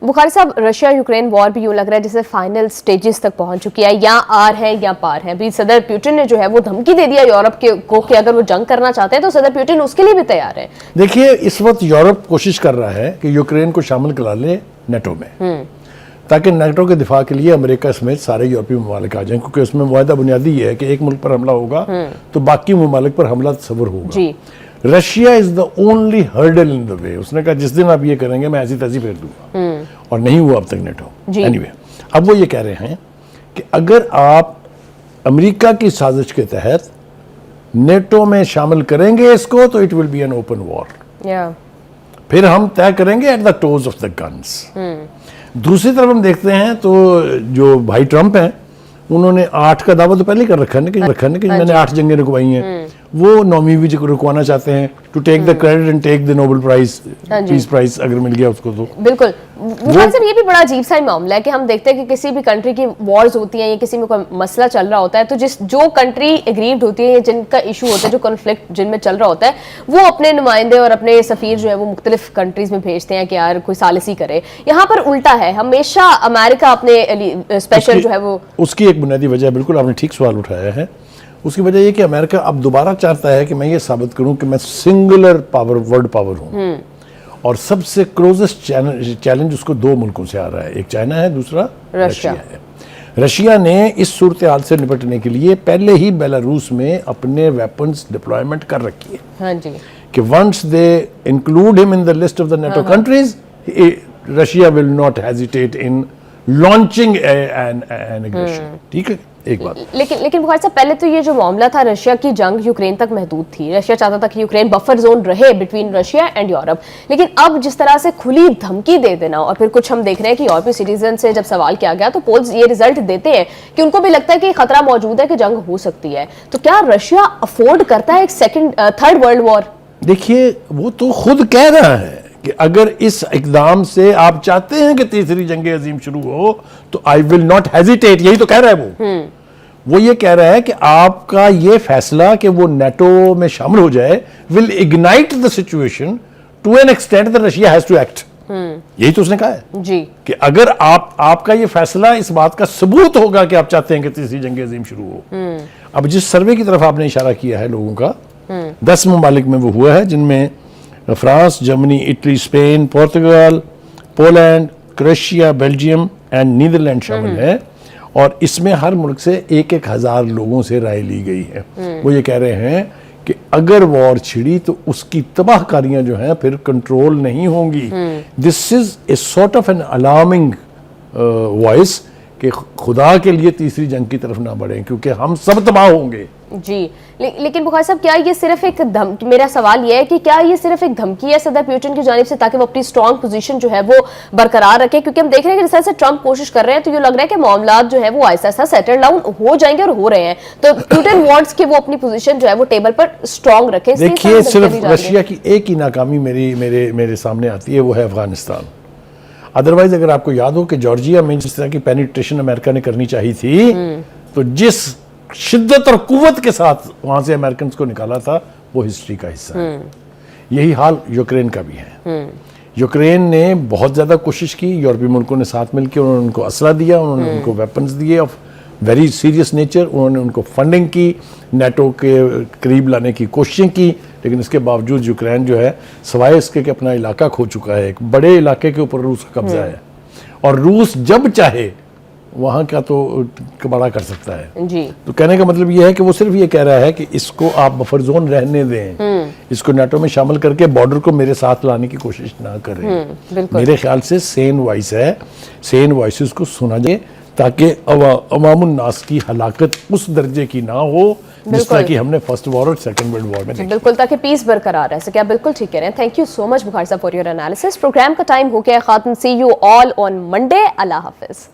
بخاری صاحب Russia Ukraine war بھی یوں لگ رہا ہے جیسے فائنل سٹیجز تک پہنچ چکی ہے, یا آر ہے یا پار ہے. ابھی صدر پیوٹن نے جو ہے وہ دھمکی دے دیا یورپ کو کہ اگر وہ جنگ کرنا چاہتے ہیں تو صدر پیوٹن اس کے لیے بھی تیار ہے. دیکھیے اس وقت یورپ کوشش کر رہا ہے کہ یوکرین کو شامل کرا لے نیٹو میں, تاکہ نیٹو کے دفاع کے لیے امریکہ سمیت سارے یورپی ممالک آ جائیں, کیونکہ اس میں معاہدہ بنیادی یہ ہے کہ ایک ملک پر حملہ ہوگا تو باقی ممالک پر حملہ تصور ہوگا. جی Russia is the only hurdle in the way. اس نے کہا جس دن آپ یہ کریں گے میں ایسی تیزی پھیر دوں گا, اور نہیں ہوا اب تک نیٹو. اینی وے اب وہ یہ کہہ رہے ہیں کہ اگر آپ امریکہ کی سازش کے تحت نیٹو میں شامل کریں گے اس کو تو it will be an open war, پھر ہم طے کریں گے at the toss of the guns. دوسری طرف ہم دیکھتے ہیں تو جو بھائی ٹرمپ ہیں انہوں نے 8 کا دعویٰ تو پہلے کر رکھا ہے کہ میں نے 8 جنگیں رکوائی ہیں. وہ 9ویں بھی رکوانا چاہتے ہیں to take the credit and take the Nobel prize, peace prize اگر مل گیا اس کو تو. بالکل بخاری صاحب یہ بھی بڑا عجیب سا معاملہ ہے کہ ہم دیکھتے ہیں کہ کسی بھی کنٹری کی وارز ہوتی ہیں یا کسی میں کوئی مسئلہ چل رہا ہوتا ہے تو جو کنٹری ایگریوڈ ہوتی ہے یا جن کا ایشو ہوتا ہے, جو کنفلکٹ جن میں چل رہا ہوتا ہے, وہ اپنے نمائندے اور اپنے سفیر جو ہے وہ مختلف کنٹریز میں بھیجتے ہیں کہ یار کوئی ثالثی کرے. یہاں پر الٹا ہے, ہمیشہ امریکہ اپنے اسپیشل جو ہے وہ. اس کی ایک بنیادی وجہ, بالکل آپ نے ٹھیک سوال اٹھایا ہے, اس کی وجہ یہ کہ امریکہ اب دوبارہ چاہتا ہے کہ میں یہ ثابت کروں کہ میں سنگولر پاور, ورلڈ پاور ہوں, اور سب سے کلوزسٹ چیلنج اس کو 2 ملکوں سے آ رہا ہے, ایک چائنا ہے, دوسرا رشیا ہے. رشیا نے اس صورتحال سے نپٹنے کے لیے پہلے ہی بیلاروس میں اپنے ویپنز ڈپلائمنٹ کر رکھی ہے کہ ونس دے انکلوڈ ہم in the list of the NATO countries, Russia will not hesitate in launching an aggression. ٹھیک ہے ایک بات. لیکن بخاری صاحب پہلے تو یہ جو معاملہ تھا رشیا کی جنگ یوکرین تک محدود تھی. رشیا چاہتا تھا کہ یوکرین بفر زون رہے بٹوین رشیا اینڈ یورپ, لیکن اب جس طرح سے کھلی دھمکی دے دینا, اور پھر کچھ ہم دیکھ رہے ہیں کہ یورپی سٹیزن سے جب سوال کیا گیا تو پولز یہ رزلٹ دیتے ہیں کہ ان کو بھی لگتا ہے کہ خطرہ موجود ہے کہ جنگ ہو سکتی ہے. تو کیا رشیا افورڈ کرتا ہے ایک تھرڈ ورلڈ وار؟ دیکھیے وہ تو خود کہہ رہا ہے کہ اگر اس اقدام سے آپ چاہتے ہیں کہ تیسری جنگ عظیم شروع ہو تو آئی ول ناٹ ہیزیٹیٹ, یہی تو کہہ رہا ہے وہ یہ کہہ رہا ہے کہ آپ کا یہ فیصلہ کہ وہ نیٹو میں شامل ہو جائے will ignite the situation to an extent that Russia has to act. یہی تو اس نے کہا ہے جی کہ اگر آپ کا یہ فیصلہ اس بات کا ثبوت ہوگا کہ آپ چاہتے ہیں کہ تیسری جنگ عظیم شروع ہو. اب جس سروے کی طرف آپ نے اشارہ کیا ہے لوگوں کا, 10 ممالک میں وہ ہوا ہے جن میں France, Germany, Italy, Spain, Portugal, Poland, Croatia, Belgium and Netherland شامل ہے, اور اس میں ہر ملک سے 1,000 لوگوں سے رائے لی گئی ہے. وہ یہ کہہ رہے ہیں کہ اگر وار چھڑی تو اس کی تباہ کاریاں جو ہیں پھر کنٹرول نہیں ہوں گی. This is a sort of an alarming voice کہ خدا کے لیے تیسری جنگ کی طرف نہ بڑھیں کیونکہ ہم سب تباہ ہوں گے. جی لیکن بخاری صاحب کیا یہ صرف ایک میرا سوال یہ ہے کہ کیا یہ صرف ایک دھمکی ہے صدر پیوٹن کی جانب سے تاکہ وہ اپنی اسٹرانگ پوزیشن جو ہے وہ برقرار رکھے؟ کیونکہ ہم دیکھ رہے ہیں کہ جس طرح سے ٹرمپ کوشش کر رہے ہیں تو یہ لگ رہا ہے کہ معاملات جو ہے وہ ایسا ایسا سیٹل ڈاؤن ہو جائیں گے اور ہو رہے ہیں. تو پیوٹن وانٹس کہ وہ اپنی پوزیشن جو ہے وہ ٹیبل پر اسٹرانگ رکھے. دیکھیے صرف رشیا کی ایک ہی ناکامی میرے سامنے آتی ہے, وہ ہے افغانستان. ادروائز اگر آپ کو یاد ہو کہ جارجیا میں جس طرح کی پینیٹریشن امریکہ نے کرنی چاہی تھی تو جس شدت اور قوت کے ساتھ وہاں سے امریکنز کو نکالا تھا وہ ہسٹری کا حصہ ہے. یہی حال یوکرین کا بھی ہے. یوکرین نے بہت زیادہ کوشش کی, یورپی ملکوں نے ساتھ مل کے انہوں نے ان کو اسلحہ دیا, انہوں نے ان کو ویپنز دیے آف ویری سیریس نیچر, انہوں نے ان کو فنڈنگ کی, نیٹو کے قریب لانے کی کوششیں کی, لیکن اس کے باوجود یوکرین جو ہے سوائے اس کے کہ اپنا علاقہ کھو چکا ہے, ایک بڑے علاقے کے اوپر روس کا قبضہ ہے, اور روس جب چاہے وہاں کا تو بڑا کر سکتا ہے. جی تو کہنے کا مطلب یہ ہے کہ وہ صرف یہ کہہ رہا ہے کہ اس کو آپ بفر زون رہنے دیں, اس کو نیٹو میں شامل کر کے بارڈر کو میرے ساتھ لانے کی کوشش نہ کریں. میرے خیال سے سین وائس ہے, سین وائسز کو سنا جائے تاکہ عوام الناس کی ہلاکت اس درجے کی نہ ہو جس طرح کی ہم نے فرسٹ وار اور سیکنڈ ورلڈ وار میں دیکھی. بالکل, تاکہ پیس برقرار رہ سکے. آپ بالکل ٹھیک کہہ رہے ہیں. تھینک یو سو مچ بخاری صاحب فار یور انالیسس. پروگرام کا ٹائم ہو گیا ختم. سی یو آل آن منڈے. اللہ حافظ.